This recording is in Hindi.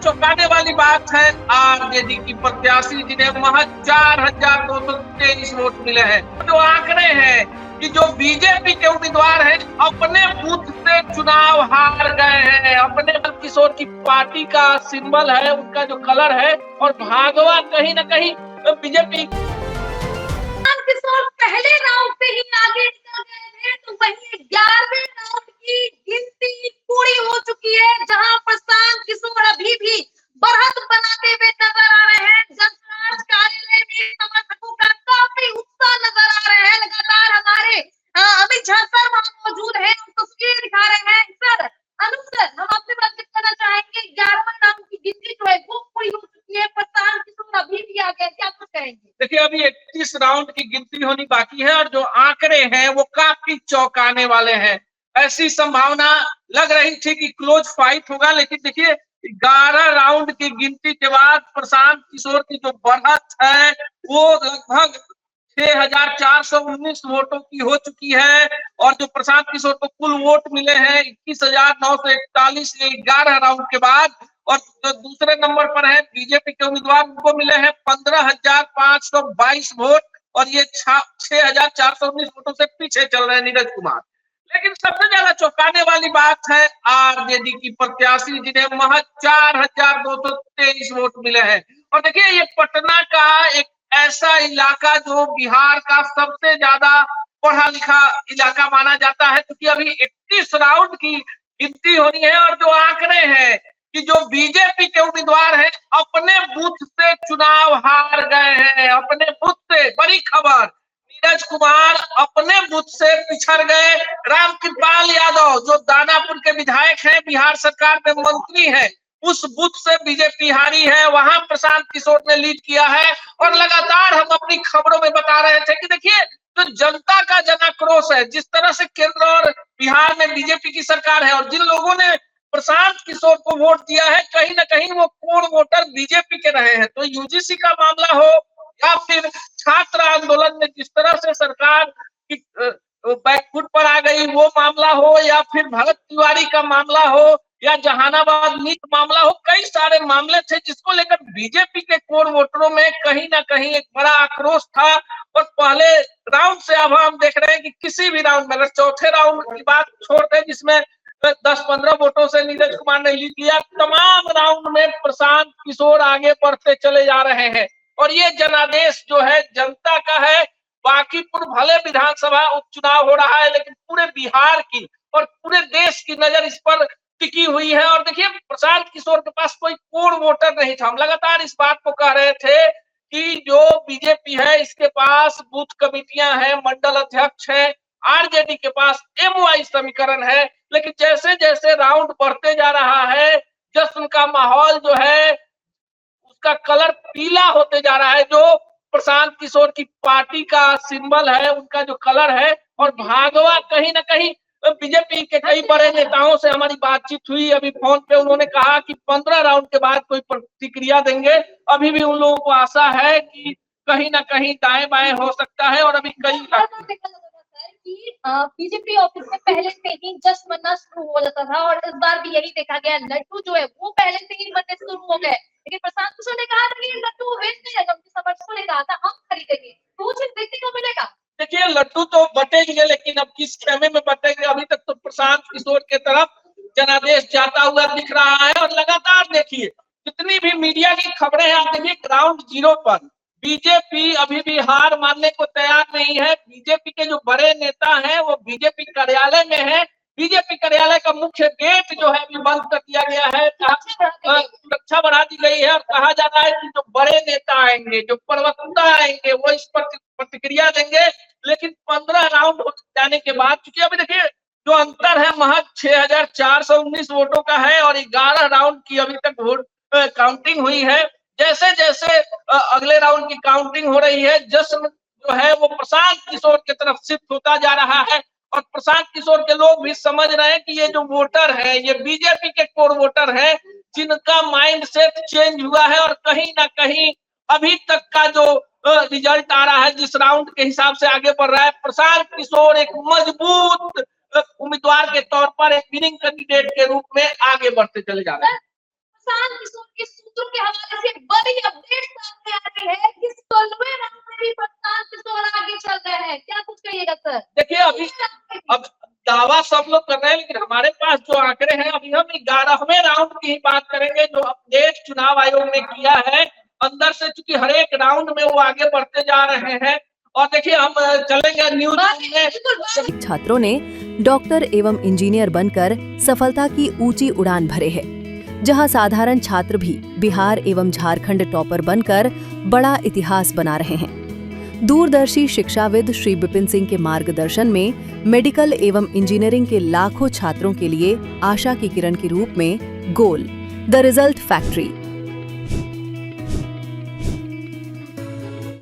चौंकाने वाली बात है आरजेडी की प्रत्याशी जिन्हें महज 4,223 वोट मिले हैं। जो आंकड़े हैं कि जो बीजेपी के उम्मीदवार हैं अपने बूथ से चुनाव हार गए हैं। अपने किशोर की पार्टी का सिंबल है, उनका जो कलर है, और भागवा कहीं ना कहीं बीजेपी किशोर पहले राउंड से ही आगे निकल गए थे, तो वहीं 11वें राउंड की गिनती पूरी हो चुकी है, जहां प्रशांत किशोर अभी भी बढ़त बनाते हुए नजर आ रहे हैं। जनसुराज कार्यालय में समर्थकों का काफी उत्साह नजर आ रहा है। लगातार हमारे अमित झा सर वहां मौजूद है, तस्वीर दिखा रहे हैं। सर अनुज सर, हम आपसे बातचीत करना चाहेंगे। 11वें राउंड की गिनती जो है वो पूरी हो चुकी है, प्रशांत किशोर अभी भी आगे, क्या कुछ कहेंगे? देखिए, अभी 31 राउंड की गिनती होनी बाकी है और जो आंकड़े हैं वो काफी चौंकाने वाले हैं। ऐसी संभावना लग रही थी कि क्लोज फाइट होगा, लेकिन देखिए 11 राउंड की गिनती के बाद प्रशांत किशोर की जो बढ़त है वो लगभग 6,419 वोटों की हो चुकी है। और जो प्रशांत किशोर को कुल वोट मिले हैं 21,941 11 राउंड के बाद। और जो दूसरे नंबर पर है बीजेपी के उम्मीदवार, उनको मिले हैं 15,522 वोट और ये 6,419 वोटों से पीछे चल रहे हैं नीरज कुमार। लेकिन सबसे ज्यादा चौंकाने वाली बात है आरजेडी की प्रत्याशी जिन्हें महज 4,223 वोट मिले हैं। और देखिए, ये पटना का एक ऐसा इलाका जो बिहार का सबसे ज्यादा पढ़ा लिखा इलाका माना जाता है, क्योंकि अभी 31 राउंड की गिनती होनी है। और जो आंकड़े हैं कि जो बीजेपी के उम्मीदवार हैं अपने बूथ से चुनाव हार गए हैं। अपने बूथ से बड़ी खबर, नीरज कुमार अपने बूथ से पिछड़ गए। रामकृपाल यादव जो दानापुर के विधायक हैं, बिहार सरकार में मंत्री हैं, उस बूथ से बीजेपी हारी है। वहां प्रशांत किशोर ने लीड किया है। और लगातार हम अपनी खबरों में बता रहे थे कि देखिए, जो जनता का जनाक्रोश है, जिस तरह से केंद्र और बिहार में बीजेपी की सरकार है और जिन लोगों ने प्रशांत किशोर को वोट दिया है, कहीं ना कहीं वो कोर वोटर बीजेपी के रहे हैं। तो यूजीसी का मामला हो या फिर छात्र आंदोलन में जिस तरह से सरकार की बैकफुट पर आ गई वो मामला हो, या फिर भरत तिवारी का मामला हो, या जहानाबाद नीट मामला हो, कई सारे मामले थे जिसको लेकर बीजेपी के कोर वोटरों में कहीं ना कहीं एक बड़ा आक्रोश था। और पहले राउंड से अब हम देख रहे हैं कि किसी भी राउंड में, अगर चौथे राउंड की बात छोड़ दें जिसमें 10-15 वोटों से नीरज कुमार ने लीड लिया, तमाम राउंड में प्रशांत किशोर आगे बढ़ते चले जा रहे हैं। और ये जनादेश जो है जनता का है। बांकीपुर भले विधानसभा उपचुनाव हो रहा है, लेकिन पूरे बिहार की और पूरे देश की नजर इस पर टिकी हुई है। और देखिए, प्रशांत किशोर के पास कोई कोर वोटर नहीं था। हम लगातार इस बात को कह रहे थे कि जो बीजेपी है इसके पास बूथ कमेटियां हैं, मंडल अध्यक्ष है, आरजेडी के पास एमओआई समीकरण है। लेकिन जैसे जैसे राउंड बढ़ते जा रहा है, जश्न का माहौल जो है उसका कलर पीला होते जा रहा है। जो प्रशांत किशोर की पार्टी का सिंबल है, उनका जो कलर है, और भागवा कहीं ना कहीं बीजेपी के कई बड़े नेताओं से हमारी बातचीत हुई अभी फोन पे। उन्होंने कहा कि 15 राउंड के बाद कोई प्रतिक्रिया देंगे। अभी भी उन लोगों को आशा है कि कहीं ना कहीं दाएं बाएं हो सकता है। और अभी कई बीजेपी ऑफिस में पहले से ही जश्न बनना शुरू हो जाता था, और इस बार भी यही देखा गया। लड्डू जो है वो पहले से ही बनने शुरू हो गए। लेकिन प्रशांत किशोर ने कहा था कि लड्डू वेस्ट नहीं जाएगा, उनके समर्थकों ने कहा था हम खरीदेंगे। तो कुछ देखने को मिलेगा। देखिए, लड्डू तो बटेंगे, लेकिन अब किस खेमे में बटेंगे, अभी तक तो प्रशांत किशोर के तरफ जनादेश जाता हुआ दिख रहा है। और लगातार देखिए, जितनी भी मीडिया की खबरें हैं, आप देखिए ग्राउंड जीरो पर बीजेपी अभी भी हार मानने को तैयार नहीं है। बीजेपी के जो बड़े नेता हैं वो बीजेपी कार्यालय में है। बीजेपी कार्यालय का मुख्य गेट जो है अभी बंद कर दिया गया है, सुरक्षा बढ़ा दी गई है। और कहा जा रहा है कि जो बड़े नेता आएंगे, जो प्रवक्ता आएंगे, वो इस पर प्रतिक्रिया देंगे। लेकिन 15 राउंड हो जाने के बाद, क्योंकि अभी देखिए जो अंतर है महज 6,419 वोटों का है, और 11 राउंड की अभी तक वोट काउंटिंग हुई है। जैसे जैसे अगले राउंड की काउंटिंग हो रही है, जश्न जो है वो प्रशांत किशोर की तरफ शिफ्ट होता जा रहा है। और प्रशांत किशोर के लोग भी समझ रहे हैं कि ये जो वोटर है ये बीजेपी के कोर वोटर है, जिनका माइंड सेट चेंज हुआ है। और कहीं ना कहीं अभी तक का जो रिजल्ट आ रहा है, जिस राउंड के हिसाब से आगे बढ़ रहा है, प्रशांत किशोर एक मजबूत उम्मीदवार के तौर पर एक विनिंग कैंडिडेट के रूप में आगे बढ़ते चले जा रहे हैं। प्रशांत किशोर सब लोग कर रहे हैं, लेकिन हमारे पास जो आंकड़े हैं अभी हम 11वें राउंड की ही बात करेंगे जो अपडेट चुनाव आयोग ने किया है अंदर से, चूंकि हर एक राउंड में वो आगे बढ़ते जा रहे हैं। और देखिए हम चलेंगे न्यूज में। छात्रों ने डॉक्टर एवं इंजीनियर बनकर सफलता की ऊंची उड़ान भरे है, जहां साधारण छात्र भी बिहार एवं झारखंड टॉपर बनकर बड़ा इतिहास बना रहे हैं। दूरदर्शी शिक्षाविद श्री विपिन सिंह के मार्गदर्शन में मेडिकल एवं इंजीनियरिंग के लाखों छात्रों के लिए आशा की किरण के रूप में गोल द रिजल्ट फैक्ट्री